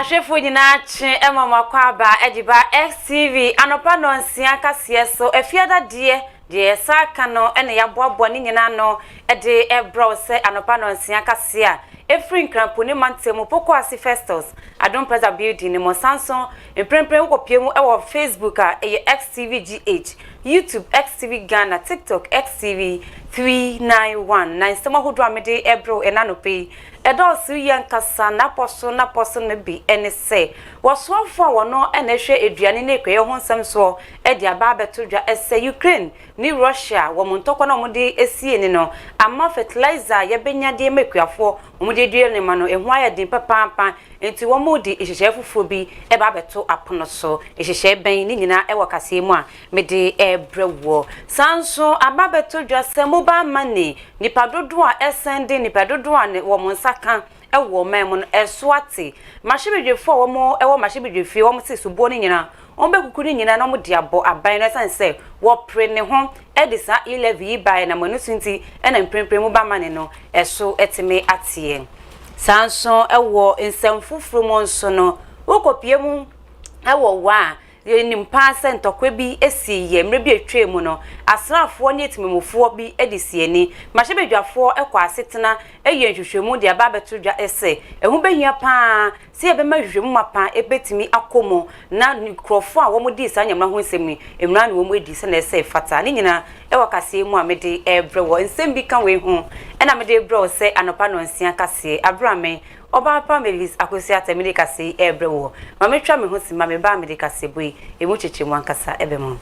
Ahwefo nyina che emama kwaba ediba XTV anopa no nsia kase so efiada de saka no ene yaboabo ne nyina no ede ebro se anopa no nsia kase a efrin krampo ne mantemu poko ase festus adom preza building mo sanson emprempren kopiemu e wo Facebook a XTV YouTube XTV Ghana TikTok XTV 391 na nsema hodo amede ebro enanope edosu yankasa na poso ne bi ene se wosoafo a wono ene hwe eduane ne ekwe ho nsem so e dia ba betodwa ese Ukraine ni Russia wo montokwa na omode esie ni no ama fertilizer ye benya de mekuafo omode due ne ma no ehu aye din papa enti wo modi ehihye fufuo bi e ba beto apono so ehihye ben ni nyina e wakase mu a mede ebrewo sanso aba betodwa se mobile money nipa dodo a esende nipa dodo a ne wo monsaka ewo mem no esoate mashibedwefo wo mo ewo mashibedwefi wo mo se subo ni nyina on be kukuri nyina na mo diabo aban na sanse wo pre ne ho edisa 11 by na manu sunti ena mprempren mu ba mane no eso etime atie sanso ewo nsamfufuru mo nso no wokopie mu ewo wa nimpa sentokwa bi esiye mre bi etwe mu no asrafo ne etimemofo bi edisie ni mahebedwafo ekwa asetena eye nhwehwemu de aba betodwa ese ehu behia pa se ebe mahwehwemu mapa ebetimi akomo na nikrofo a wo modi sanyamra ho nsemi emra ne wo mu edi se na ese fata ni nyina ewakase mu amede ebrewo nsem bi kan we hu ena mede ebrewo se anopa no nsia kase abrame Obaapa Mavis Akosua temide kase ebrewo mametwa me ho sima me ba me de kase boi emu cheche mu ankasa ebemo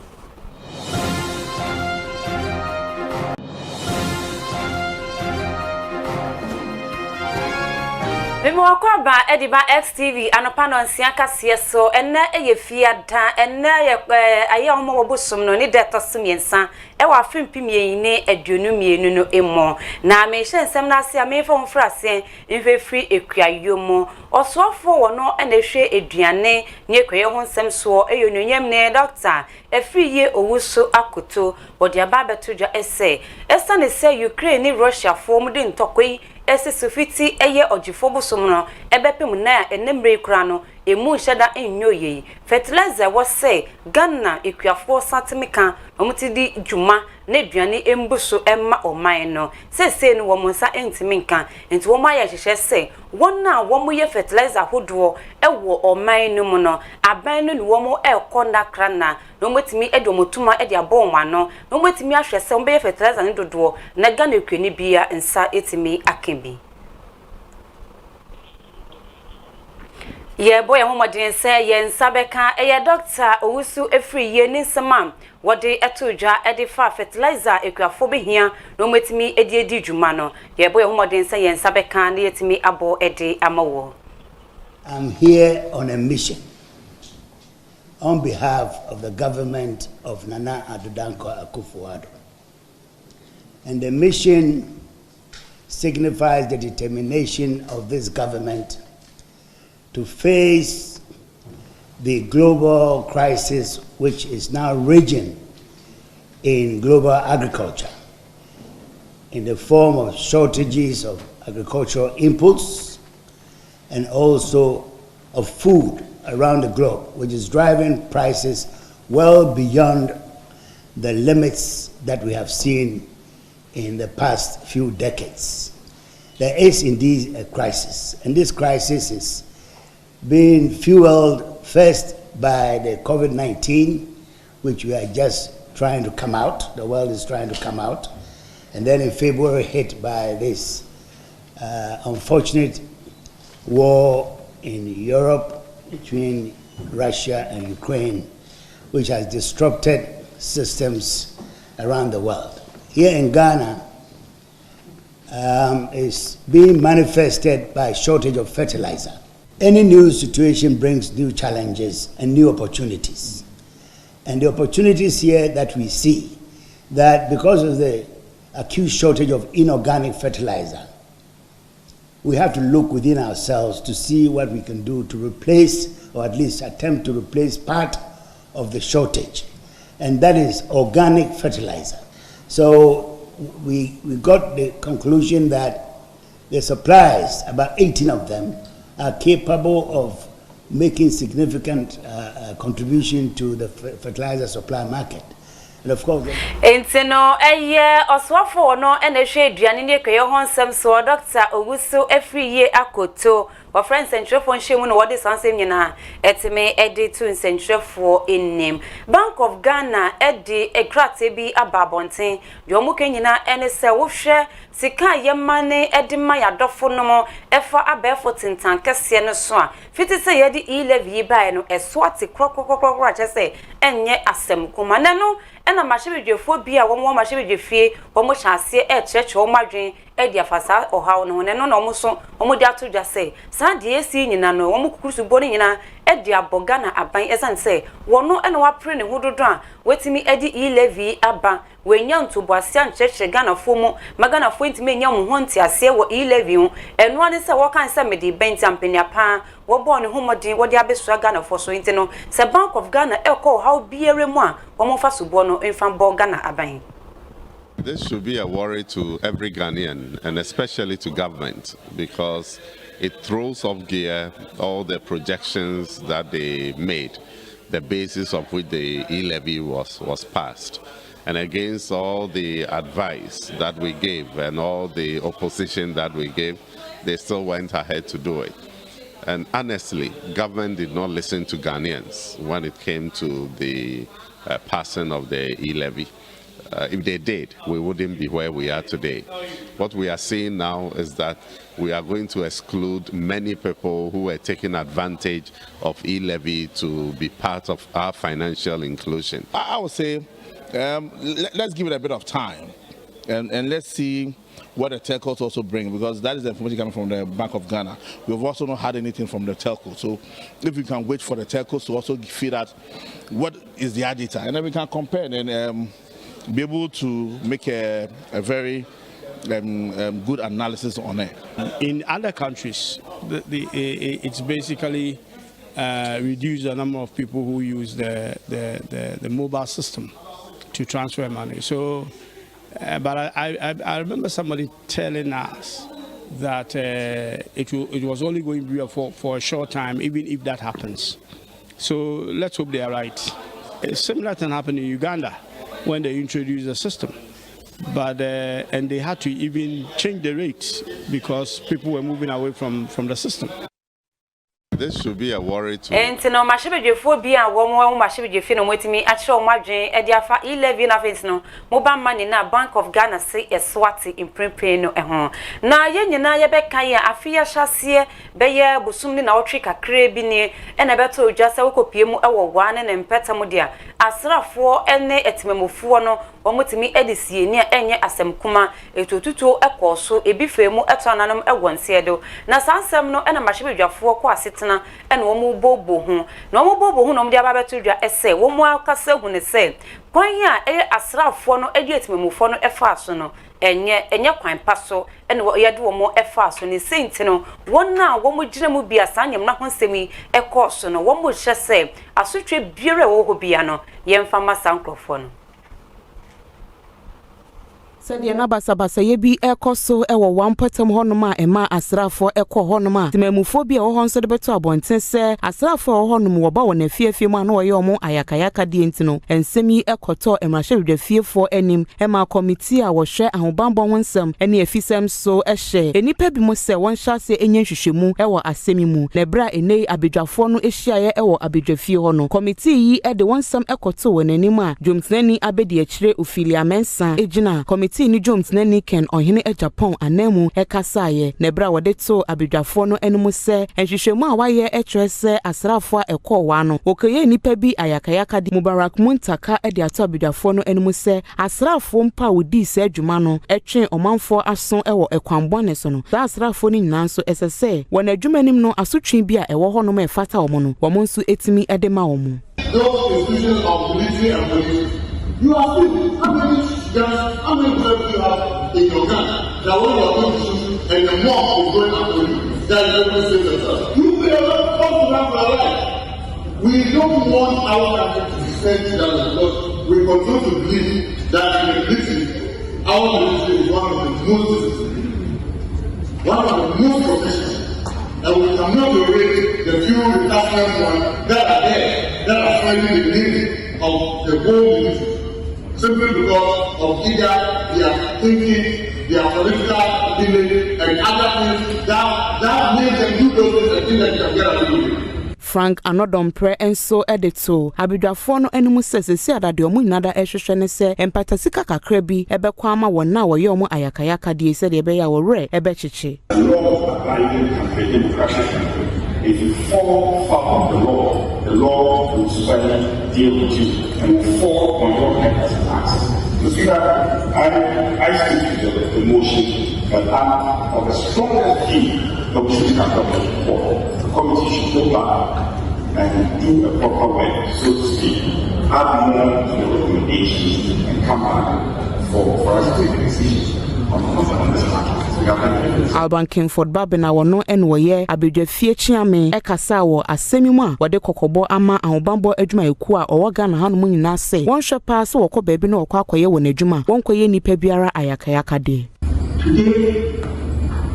Memo akwaba ediba XTV anopa no nsia kase so enne eyefiada enne aye omo wobosom no ni detosom yensa e wa fimpimie ne aduonu mienu no emo na me hyensem na ase a me fo mfrase mfefri ekuayomo osofo wono ene hwe eduane ne ekwaye ho nsem so eyononyam ne doctor efriye owuso akoto wodi aba betodwa ese ne se Ukraine ni Russia fo mu de ntokoi ese sufiti eye ogifo bosom no ebepem na enemre kura no emu hyeda enyoye fertilizer wo se Ghana ekuafo satimika omutidi djuma na duane embuso emma oman no se no wo monsa entiminka enti wo ma ya hyehye se wona wo mo ye fertilizer hodo ewo oman no mu no aban no wo mo ekonda krana no metimi edomotuma ede abonwa no no metimi ahwe se mbe ye fertilizer ne dodo na Ghana ekwani bia nsa etimi akembi Ye boy homodin say ye nsabeka eye doctor owusu efri ye ni nsema wode etodwa edifa fertilizer ekuafo behia no metimi edi dwuma no ye boy homodin say ye nsabeka na yetimi abo edi amawo I'm here on a mission on behalf of the government of Nana Addo Dankwa Akosua, and the mission signifies the determination of this government to face the global crisis which is now raging in global agriculture in the form of shortages of agricultural inputs and also of food around the globe, which is driving prices well beyond the limits that we have seen in the past few decades. There is indeed a crisis, and this crisis is being fueled first by the COVID-19, which we are just trying to come out, the world is trying to come out, and then in February hit by this unfortunate war in Europe between Russia and Ukraine, which has disrupted systems around the world. Here in Ghana, is being manifested by shortage of fertilizer. Any new situation brings new challenges and new opportunities. And the opportunities here that we see, that because of the acute shortage of inorganic fertilizer, we have to look within ourselves to see what we can do to replace, or at least attempt to replace part of the shortage. And that is organic fertilizer. So we got the conclusion that the supplies, about 18 of them, are capable of making significant contribution to the fertilizer supply market. And of course, Entino oswafo no ene hwe aduane ne kwe ho nsem so Dr. Owusu Afriye Akoto wa friends centrefo nhemu no wode sansem nyina etime edi to centrefo enim Bank of Ghana edi ekrate bi ababonten yomu kenyina ene se wo hwe sika yemane edi ma yadofo no mo efa abefo tintan kese no so a fiti se yedi e-levy bae no eso ati krokrokrokro a chese enye asem kuma nanu ena mahebedwefo bi a wo mahebedwefie wo mo chase cheche wo madwen edi afasa ohaw no ne no no mo so wo di atodwa se sa de esi nyina no wo kukurusu bo ni nyina edi aboga na aban esan se wono ena wa pre ne hododo a wetimi edi e-levy aba wenya ntoboase ancheche Ghana fo mu magana fo ntimi enya mo ho ntiase wo e-levy ho eno ane se wo kan se medi benti ampania pa wo bo ne homodin wo di abeso Ghana fo so nti no se Bank of Ghana eko how biere mu a wo mo fa subo no mfa bo Ghana aban. This should be a worry to every Ghanaian and especially to government because it throws off gear all the projections that they made, the basis of which the e-levy was passed. And against all the advice that we gave and all the opposition that we gave, they still went ahead to do it. And honestly, government did not listen to Ghanaians when it came to the passing of the e-levy. If they did, we wouldn't be where we are today. What we are seeing now is that we are going to exclude many people who were taking advantage of e-levy to be part of our financial inclusion. I would say let's give it a bit of time and let's see what the telcos also bring, because that is the information coming from the Bank of Ghana. We've also not had anything from the telco. So if we can wait for the telcos to also feed out what is their data, and then we can compare and be able to make a very good analysis on it. In other countries, it's basically reduced the number of people who use the mobile system to transfer money. So, but I remember somebody telling us that it was only going to be for a short time, even if that happens. So let's hope they are right. A similar thing happened in Uganda when they introduced the system, but and they had to even change the rates because people were moving away from the system. This should be a worry to no mahebedwefo bi a wo mahebedwefi no motimi a kire o madwen e dia fa e-levy na face no mobile money na Bank of Ghana say eswati imprepare no ho na ye nyina ye beka ye afia hyase beye bosum ni na wotwe kakra bi ni e na beto odwa se wokopie mu e wo wane ne mpeta mu dia asrafo ene etimemofo no wo motimi edisie ni enye asem kuma etotuto ekoso ebife mu etonanum egwonse do na sansem no e na mahebedwafo ko asetena and womu bobo hu no mo bobo hu no mo dia ba beto dwa ese wo mu akasa hu ne se kwan ya asrafo no etimemofo no efa so no enye kwan paso ene yede wo mo efa so ne senti no wonna wo mo gire mu bia sanyem na honsemi ekoso no wo mo hye se asotwe biere wo ho bia no yemfa masankrofo no Sɛdeɛ na basabasa ye bi ekoso ewo wampotem honoma ema asrafo ekɔ honoma temamufo bi a wo honso de beto abonten sɛ asrafo wo honom wo ba wo na fiefie mu ana wo ye omo ayakayaka die ntino ensemi ekɔtɔ emrahwedwafiefo anim ema committee a wo hwɛ ahobambɔ ho nsɛm ene afisɛm so ɛhye enipa bi mo sɛ won hyase enye hwehwemu ewo asemi mu na bra enei abedwafo no ehyiaye ewo abedwafie ho no committee yi de won nsɛm ekɔtɔ wo nanim a dwomtenani abedi akyire ofilia mensa ejina committee ni Jones nani ken ohene e Japan anemu ekasaye na bra wode to abedwafo no enemu se enhwehwemu a waye ekyerese asrafo ekɔ wa no okeye nipa bi ayakayaka di Mubarak Muntaka de ato abedwafo no enemu se asrafo mpa wodi se adwuma no etwe omanfo aso ewo ekwanbɔne so no sa asrafo no nyina so esese wona adwuma nim no asotwe bi a ewo hɔ no ma efata wo no wo nso etimi de ma wo mu. You are still, how many people you have in your gun that when you are going to shoot and the mob is going after you, that you don't save yourself. You pay a lot of cost for our life. We don't want our country to be sent down because we continue to believe that in the military, our military is one of the most professional. And we cannot tolerate the few the national one that are there, that are fighting the name of the whole ministry, simply because of either their thinking, their political opinion, and other things that makes them do those things and think that you can get away with it. Frank Anodompre enso edito abidwafo no animu sesese adade omu nyinada ehwehwe ne se empatasika kakra bi ebekwa ama wona woye omu ayakayaka die se de ebeya wore ebechichi. The law of abiding and democratic if you fall foul of the law will certainly deal with you and will fall on your head as an axe. You see that I speak to the motion, but I'm of the strongest view that we should have done before. The committee should go back and do a proper work, so to speak, add more to the recommendations and come back for us to take decisions on this matter. Alban Kingford Babina wono enwoye abedwa fie chiame ekasa wo asemi mu a wode kokobo ama ahobambo adwuma eku a owoga na hanu mu nyina se won hwe pa se wokọ baabi na okọ akoye wo n'adwuma won koye nipa biara ayakayaka de. Today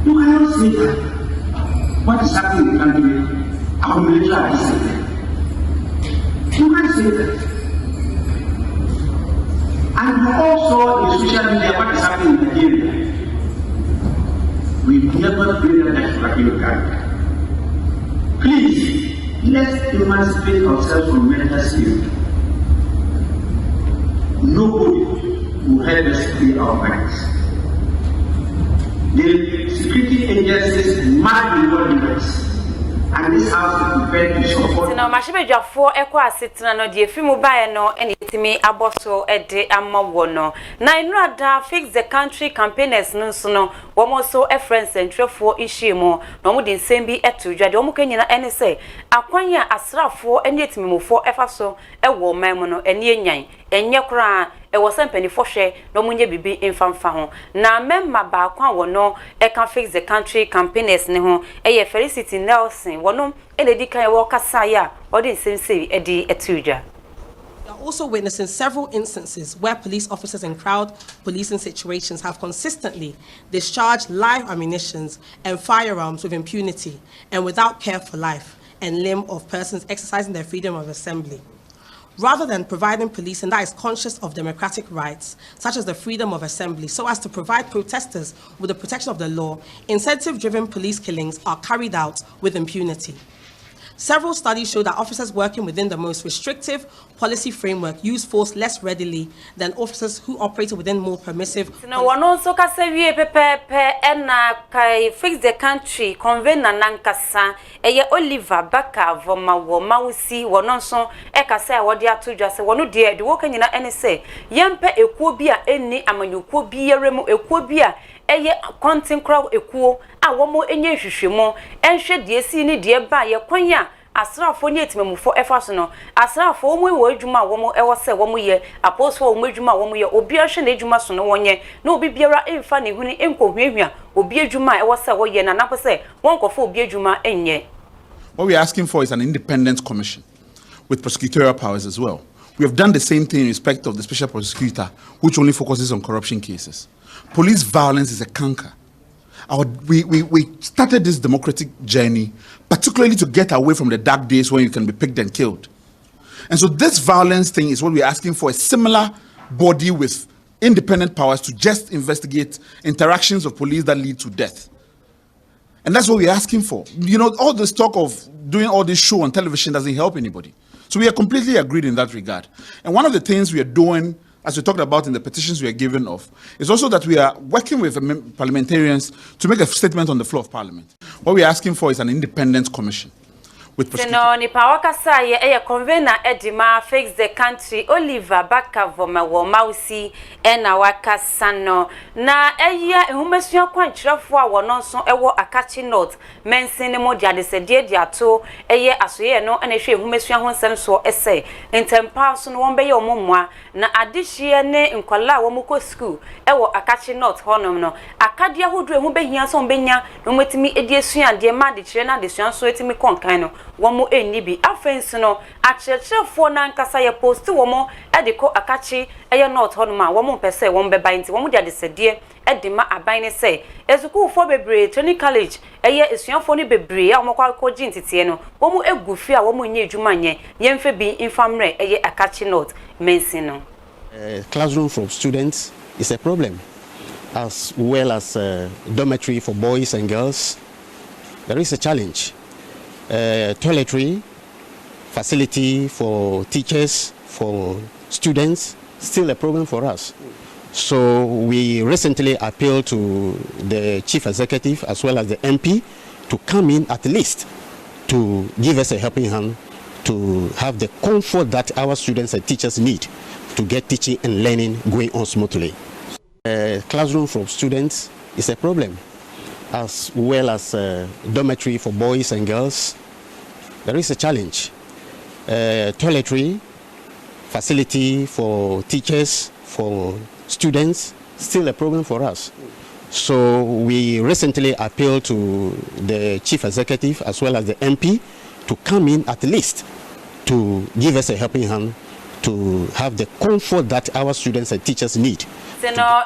you cannot see that what is happening in the country our military are disciplined. You can't say that. And also in social media what is happening in Nigeria. We never bring an extra character. Please, let's emancipate ourselves from mental slavery. Nobody will help us free our minds. The security agencies might be working us. And this house is prepared to support. Now, Mashibejafo ekwa asitina no die fimu bae no eni timi aboso ede amawono. Na inrada fix the country campaigners nso no womo so e friends entrefo ishimo no mu di nsembi etudwa de womo kanyina ene se akwanya asrafo eni etimimufo efa so e wo man no eni enyan enye kura e wo sempanifo hwe no munye bibi mfamfa ho na memma ba akwa wo no e can fix the country campaigners ne ho e ye Felicity Nelson wono ene kan wo kasa ya odi nsemse edi etudwa. We are also witnessing several instances where police officers in crowd policing situations have consistently discharged live ammunitions and firearms with impunity and without care for life and limb of persons exercising their freedom of assembly. Rather than providing policing that is conscious of democratic rights, such as the freedom of assembly, so as to provide protesters with the protection of the law, incentive-driven police killings are carried out with impunity. Several studies show that officers working within the most restrictive policy framework use force less readily than officers who operated within more permissive. No one also can say pepe ena kai fix the country convene nankasa eye Oliver Baka voma wo mausi wononso e kasa e wode atodwa se wono de de wo kanyina ene se yempe ekuo bi a eni amanyukuo bi yeremu ekuo bi a eye content crowd ekuo a womo enye hwehwemo enhwe de esi ni de ba ye kwanya asrafo ni etimemufo efaso no asrafo omu wo adwuma womo ewo se womo ye apostle omu adwuma womo ye obi ahwe na adwuma so no wonye na obi biara emfa ne huni enkohwehwia obi adwuma ewo se wo ye na napo se wonkofo obi adwuma enye. What we are asking for is an independent commission with prosecutorial powers as well. We have done the same thing in respect of the special prosecutor, which only focuses on corruption cases. Police violence is a canker. We started this democratic journey, particularly to get away from the dark days when you can be picked and killed. And so this violence thing is what we're asking for, a similar body with independent powers to just investigate interactions of police that lead to death. And that's what we're asking for. You know, all this talk of doing all this show on television doesn't help anybody. So we are completely agreed in that regard. And one of the things we are doing, as we talked about in the petitions we are given of, is also that we are working with parliamentarians to make a statement on the floor of Parliament. What we are asking for is an independent commission. No, ni pawakasa ye convener edima fix the country Oliver Baka voma wo mausi ena wakasano na ehumesua kwanchirafo a wono so ewo Akachi North mensini mo dia de sedie dia to asoye no ena hwe ehumesua ho nsem so ese ntempa so no wonbe ye omomwa na adihie ne nkwala wo mukọ school ewo Akachi North honom no akadia hodu ehu behia so mbenya no metimi ediesua de ma de kire na de sua so etimi konkan no womo enibi afensi no akyerkyerefo na nkasa ye post womo ediko Akachi North honoma womo pese womo beba nti womo dia de sedie edima aban ne say esukufo bebre training college eye esuafo ne bebre a omokwa ko gintete no wo mu egufi a wo mu nye adwuma nye yemfe bi infamre eye akachi note mensin no. Classroom for students is a problem, as well as dormitory for boys and girls. There is a challenge. Toiletry facility for teachers, for students, still a problem for us. So we recently appealed to the chief executive as well as the MP to come in at least to give us a helping hand to have the comfort that our students and teachers need to get teaching and learning going on smoothly. Classroom for students is a problem, as well as dormitory for boys and girls. There is a challenge. Toiletry facility for teachers, for students, still a problem for us. So we recently appealed to the chief executive as well as the MP to come in at least to give us a helping hand to have the comfort that our students and teachers need. No,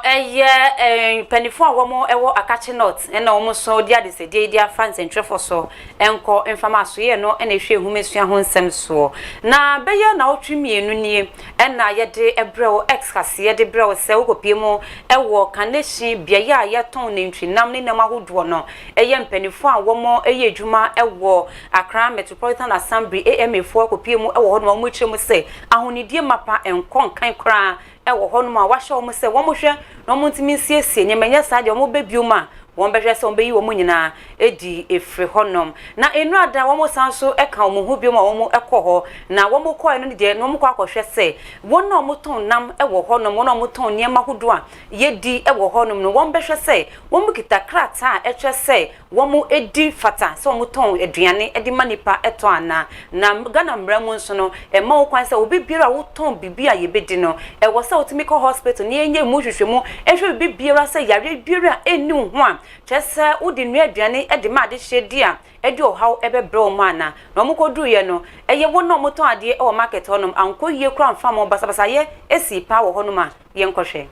penifo a womo ewo akachi not na womo so dia de se dia fans and trefo so enko infama so ye no na hwe humesua ho nsem so na beye na otwemienu nie na ye de ebreo excase ye de breo se wokopie mu ewo kaneshi bia ya ye ton ne ntwinam ne nam ahodo no eye penifo a womo eye adwuma ewo Accra Metropolitan Assembly AMA4 kopie mu ewo ho no mo kyeremu se ahonidie mapa enko nkan kra ewo ho no ma wa hye wo se wo mo hwe no mo ntimi siesie nyemanya sa de wo bebiuma won behwe se won beyi wo nyina edi efre honom na enu ada wo mo sanso eka wo hu bioma wo mo ekoho na wo mo koe no de no mo kwa kohwe se won no mo ton nam ewo honom won no mo ton niema hodo a yedi ewo honom no won behwe se wo mo kita krata ehwe se wo mo edi fata se wo mo ton aduane edi manipa eto ana na Ghana mramu nso no e ma wo kwan se obi biara wo ton bibia yebedi no e wo se otimi ko hospital ne enye mu hwehwemu ehwe bibiara se yare biara eni ho a chese udi nu aduane edi ma de hyedi a edi ohaw ebebre o mana na omukodu ye no eye wo no moton ade e wo market honom anko yie kura mfa mo basabasa ye esi pa wo honom a ye nkohwe.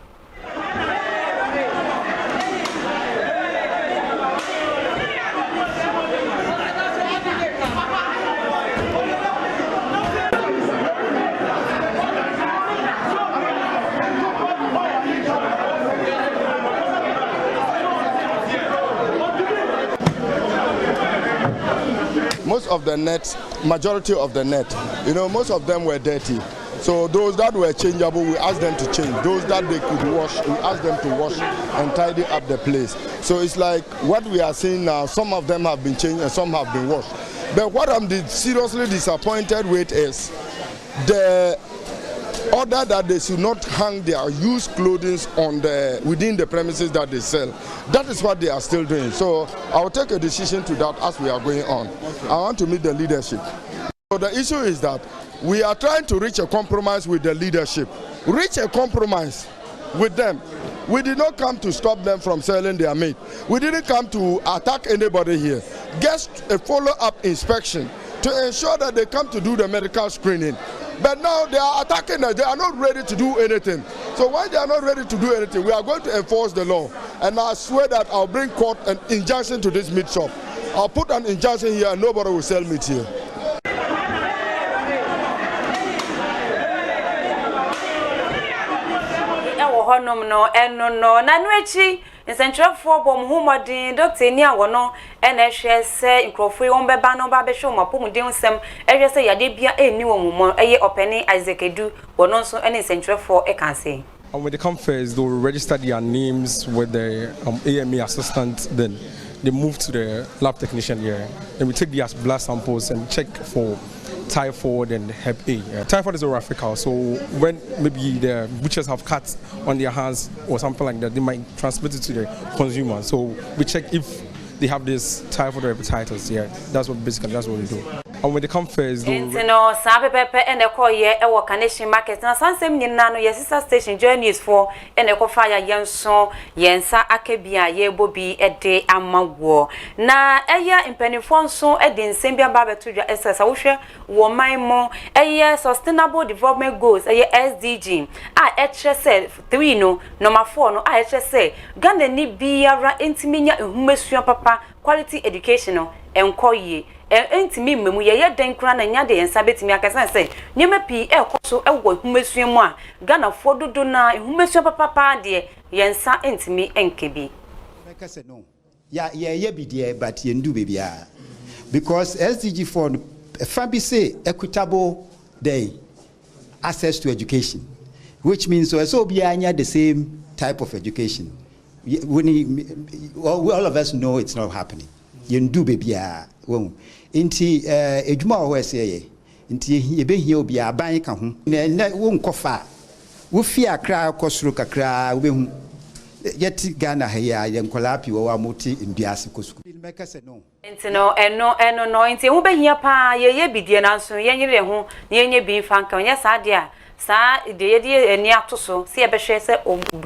Most of the nets, majority of the net, most of them were dirty. So those that were changeable, we asked them to change. Those that they could wash, we asked them to wash and tidy up the place. So it's like what we are seeing now, some of them have been changed and some have been washed. But what I'm seriously disappointed with is the order that they should not hang their used clothing on within the premises that they sell. That is what they are still doing. So I will take a decision to that as we are going on. Okay. I want to meet the leadership. So the issue is that we are trying to reach a compromise with the leadership. Reach a compromise with them. We did not come to stop them from selling their meat. We didn't come to attack anybody here. Just a follow-up inspection to ensure that they come to do the medical screening. But now they are attacking us. They are not ready to do anything. So when they are not ready to do anything, we are going to enforce the law. And I swear that I'll bring court an injunction to this meat shop. I'll put an injunction here and nobody will sell meat here. Nsentrefo bom humodin doctor ni awono na ehwe se nkrofo won beba no ba be hwe mapomuden nsem ehwe se yade bia eni wo mumo eye openi Isaac Edu wono nso ene nsentrefo e kan say. And when they come first, they will register their names with the AMA assistant. Then they move to the lab technician here, and we take their blood samples and check for typhoid and Hep A. Typhoid is orophycal, so when maybe the butchers have cuts on their hands or something like that, they might transmit it to the consumer. So we check if they have this typhoid or hepatitis. Yeah, that's what we do. And when they come first, no, Sabe Pepe and the call ye a Canadian market. Now, some same Nano, your sister station journeys for and a fire young son, Yensa Akebia, ye Bobby, a day and my war. Na a year in Pennyfonso, a din Sambia Barber to your SS Osha, war my more, a year sustainable development goals, a year SDG. I said 3 no, number 4 no, I say, Ganda ni be a intimia, whom papa, quality educational, and call ye. Enti memu ye den kra na nya de ensa betimi akasa se nyema pi ekoso ewo humesua mu a Ghana fo dodo na humesua papa de yensa entimi enkebi make say no ye bi de but ye ndu bebia because SDG4 fabi say equitable day access to education, which means so be anya the same type of education. All of us know it's not happening. You ndu bebia inti ejuma wo ese inti ebe hia obi aban ka ho na wo nkofa wo fi akra kosoro kakra wo behu yeti Ghana ha ya yenkola pi wo amoti nduase kosuku make say no inti no eno inti wo behia pa ye bidie na so yenyere ho na yenye bi fanka onya sa de a sa de ye de eni atoso se ye behwe se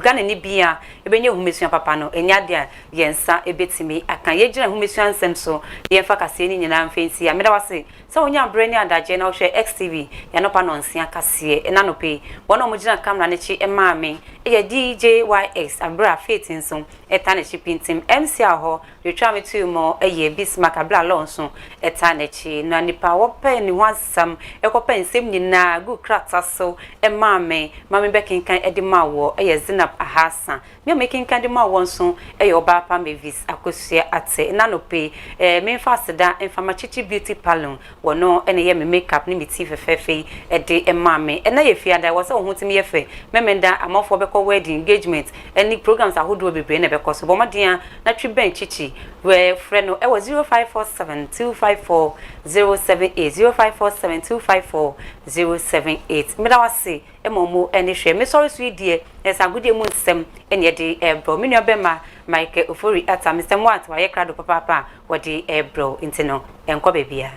Ghana ni bia ebenye humesua papa no enya de yensa ebetimi akan ye gina humesua nsem so ye fa kase ni nyina mfensi ya meda wase se onya brani adaje na wo hwe XTV ya no pa no nsia kase na no pe wono mo gina camera ne chi emaame ye DJYX abra faith nso eta ne chi pintim MC aho de twa me tu mo ye Bismarck abra lonso eta ne chi na nipa wo pe ni wansam ekopa nsem nyina gu krata so emaame mame bekinkan edimawo ye Zinab Ahasa me making kan edimawo nso ye Obaapa Mavis Akosua Atteh na no pe me fasida informachichi beauty salon wono ene ye me makeup ni meti fefefe de emaame ena ye fiada wo se wo hutimi ye fe memenda amafo beko wedding engagement any programs ahodo bebre na beko so bomadia na twi ben chichi we frɛ no ɛwɔ 0547254078 0547254078 meda wase emomo ene hwɛ me sorry so die esa godie mu nsɛm ene de bro me nua bema Mike Ofori ata Mr. Mwat wa ye krado papa wo de bro intino enko bebia